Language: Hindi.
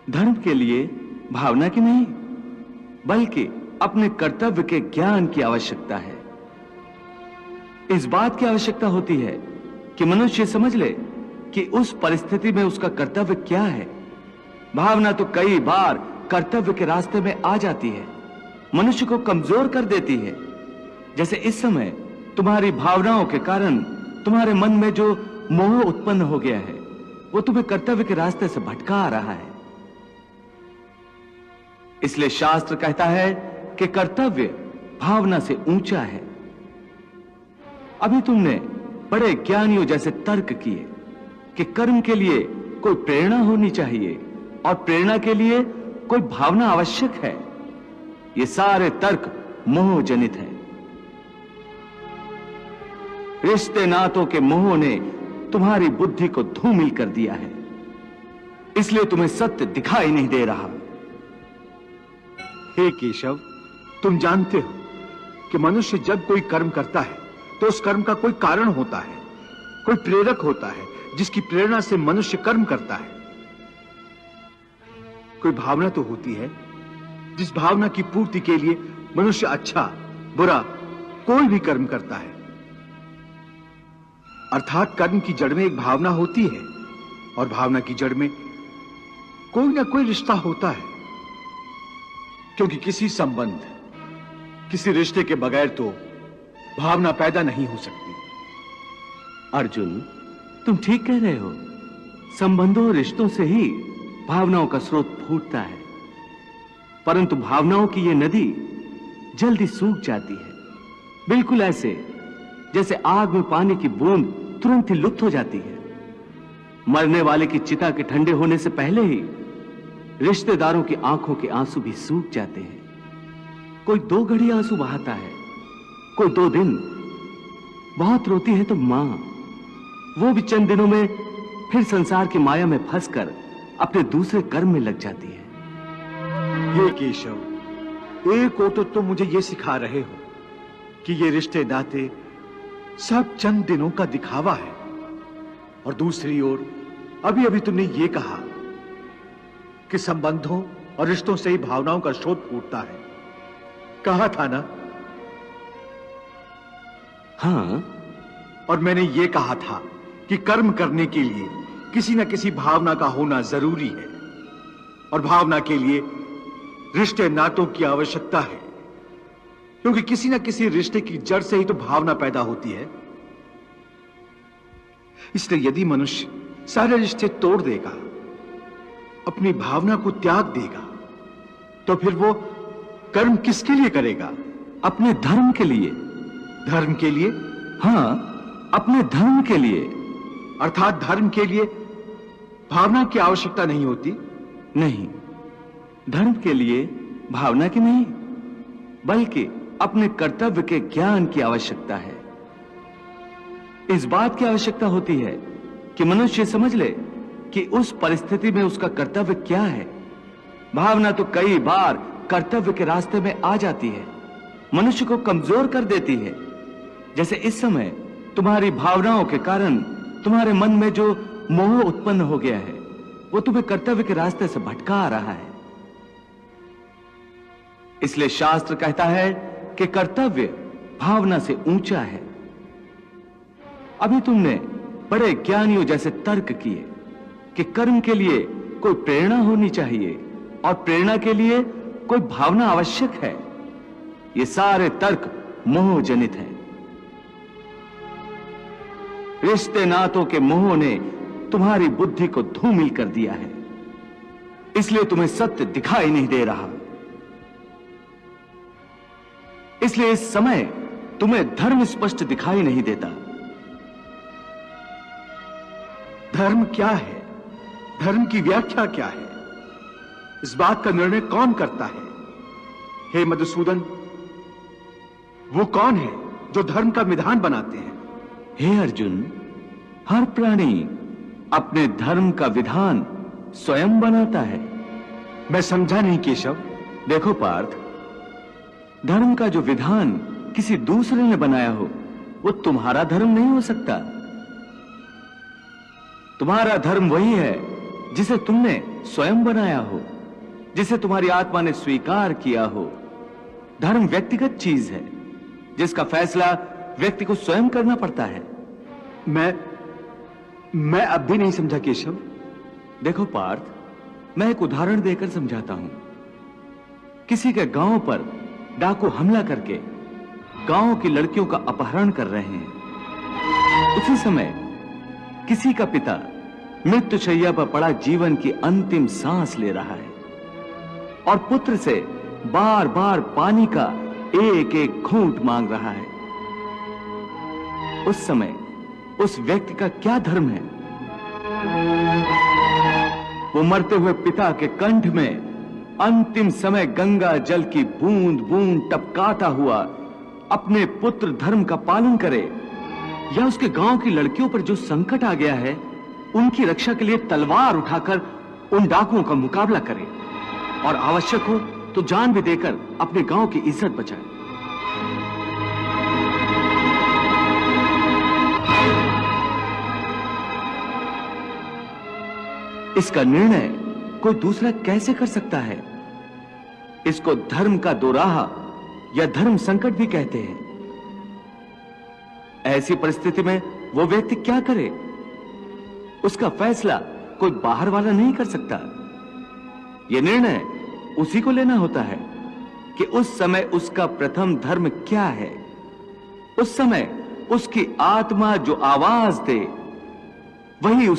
धर्म के लिए भावना की नहीं, बल्कि अपने कर्तव्य के ज्ञान की आवश्यकता है। इस बात की आवश्यकता होती है कि मनुष्य समझ ले कि उस परिस्थिति में उसका कर्तव्य क्या है। भावना तो कई बार कर्तव्य के रास्ते में आ जाती है, मनुष्य को कमजोर कर देती है। जैसे इस समय तुम्हारी भावनाओं के कारण तुम्हारे मन में जो मोह उत्पन्न हो गया है, वो तुम्हें कर्तव्य के रास्ते से भटका आ रहा है। इसलिए शास्त्र कहता है कि कर्तव्य भावना से ऊंचा है। अभी तुमने बड़े ज्ञानियों जैसे तर्क किए कि कर्म के लिए कोई प्रेरणा होनी चाहिए और प्रेरणा के लिए कोई भावना आवश्यक है। ये सारे तर्क मोह जनित हैं। रिश्ते नातों के मोह ने तुम्हारी बुद्धि को धूमिल कर दिया है, इसलिए तुम्हें सत्य दिखाई नहीं दे रहा। हे केशव, तुम जानते हो कि मनुष्य जब कोई कर्म करता है तो उस कर्म का कोई कारण होता है, कोई प्रेरक होता है जिसकी प्रेरणा से मनुष्य कर्म करता है। कोई भावना तो होती है जिस भावना की पूर्ति के लिए मनुष्य अच्छा बुरा कोई भी कर्म करता है। अर्थात कर्म की जड़ में एक भावना होती है और भावना की जड़ में कोई ना कोई रिश्ता होता है, क्योंकि किसी संबंध, किसी रिश्ते के बगैर तो भावना पैदा नहीं हो सकती। अर्जुन, तुम ठीक कह रहे हो। संबंधों और रिश्तों से ही भावनाओं का स्रोत फूटता है, परंतु भावनाओं की यह नदी जल्दी सूख जाती है, बिल्कुल ऐसे जैसे आग में पानी की बूंद तुरंत ही लुप्त हो जाती है। मरने वाले की चिता के ठंडे होने से पहले ही रिश्तेदारों की आंखों के आंसू भी सूख जाते हैं। कोई 2 घड़ी आंसू बहाता है, कोई 2 दिन। बहुत रोती है तो मां, वो भी चंद दिनों में फिर संसार की माया में फंसकर अपने दूसरे कर्म में लग जाती है। ये केशव, एक ओर तो तुम मुझे ये सिखा रहे हो कि ये रिश्ते नाते सब चंद दिनों का दिखावा है, और दूसरी ओर अभी अभी तुमने ये कहा कि संबंधों और रिश्तों से ही भावनाओं का स्रोत फूटता है। कहा था ना? हाँ। और मैंने ये कहा था कि कर्म करने के लिए किसी न किसी भावना का होना जरूरी है, और भावना के लिए रिश्ते नातों की आवश्यकता है, क्योंकि किसी न किसी रिश्ते की जड़ से ही तो भावना पैदा होती है। इसलिए यदि मनुष्य सारे रिश्ते तोड़ देगा, अपनी भावना को त्याग देगा, तो फिर वो कर्म किसके लिए करेगा? अपने धर्म के लिए। धर्म के लिए? हाँ, अपने धर्म के लिए। अर्थात धर्म के लिए भावना की आवश्यकता नहीं होती? नहीं, धर्म के लिए भावना की नहीं, बल्कि अपने कर्तव्य के ज्ञान की आवश्यकता है। इस बात की आवश्यकता होती है कि मनुष्य समझ ले कि उस परिस्थिति में उसका कर्तव्य क्या है। भावना तो कई बार कर्तव्य के रास्ते में आ जाती है, मनुष्य को कमजोर कर देती है। जैसे इस समय तुम्हारी भावनाओं के कारण तुम्हारे मन में जो मोह उत्पन्न हो गया है, वो तुम्हें कर्तव्य के रास्ते से भटका आ रहा है। इसलिए शास्त्र कहता है कि कर्तव्य भावना से ऊंचा है। अभी तुमने बड़े ज्ञानियों जैसे तर्क किए कि कर्म के लिए कोई प्रेरणा होनी चाहिए और प्रेरणा के लिए कोई भावना आवश्यक है। ये सारे तर्क मोह जनित हैं। रिश्ते नातों के मोह ने तुम्हारी बुद्धि को धूमिल कर दिया है, इसलिए तुम्हें सत्य दिखाई नहीं दे रहा। इसलिए इस समय तुम्हें धर्म स्पष्ट दिखाई नहीं देता। धर्म क्या है? धर्म की व्याख्या क्या है? इस बात का निर्णय कौन करता है? हे मधुसूदन, वो कौन है जो धर्म का विधान बनाते हैं? हे अर्जुन, हर प्राणी अपने धर्म का विधान स्वयं बनाता है। मैं समझा नहीं केशव। देखो पार्थ, धर्म का जो विधान किसी दूसरे ने बनाया हो, वो तुम्हारा धर्म नहीं हो सकता। तुम्हारा धर्म वही है जिसे तुमने स्वयं बनाया हो, जिसे तुम्हारी आत्मा ने स्वीकार किया हो। धर्म व्यक्तिगत चीज है जिसका फैसला व्यक्ति को स्वयं करना पड़ता है। मैं अब भी नहीं समझा केशव। देखो पार्थ, मैं एक उदाहरण देकर समझाता हूं। किसी के गांव पर डाकू हमला करके गांव की लड़कियों का अपहरण कर रहे हैं। उसी समय किसी का पिता मृत्युशैया पर पड़ा जीवन की अंतिम सांस ले रहा है और पुत्र से बार बार पानी का एक एक घूंट मांग रहा है। उस समय उस व्यक्ति का क्या धर्म है? वो मरते हुए पिता के कंठ में अंतिम समय गंगा जल की बूंद बूंद टपकाता हुआ अपने पुत्र धर्म का पालन करे, या उसके गांव की लड़कियों पर जो संकट आ गया है उनकी रक्षा के लिए तलवार उठाकर उन डाकुओं का मुकाबला करे और आवश्यक हो तो जान भी देकर अपने गांव की इज्जत बचाए। इसका निर्णय कोई दूसरा कैसे कर सकता है? इसको धर्म का दोराहा या धर्म संकट भी कहते हैं। ऐसी परिस्थिति में वो व्यक्ति क्या करे? उसका फैसला कोई बाहर वाला नहीं कर सकता। यह निर्णय उसी को लेना होता है कि उस समय उसका प्रथम धर्म क्या है। उस समय उसकी आत्मा जो आवाज दे वही उस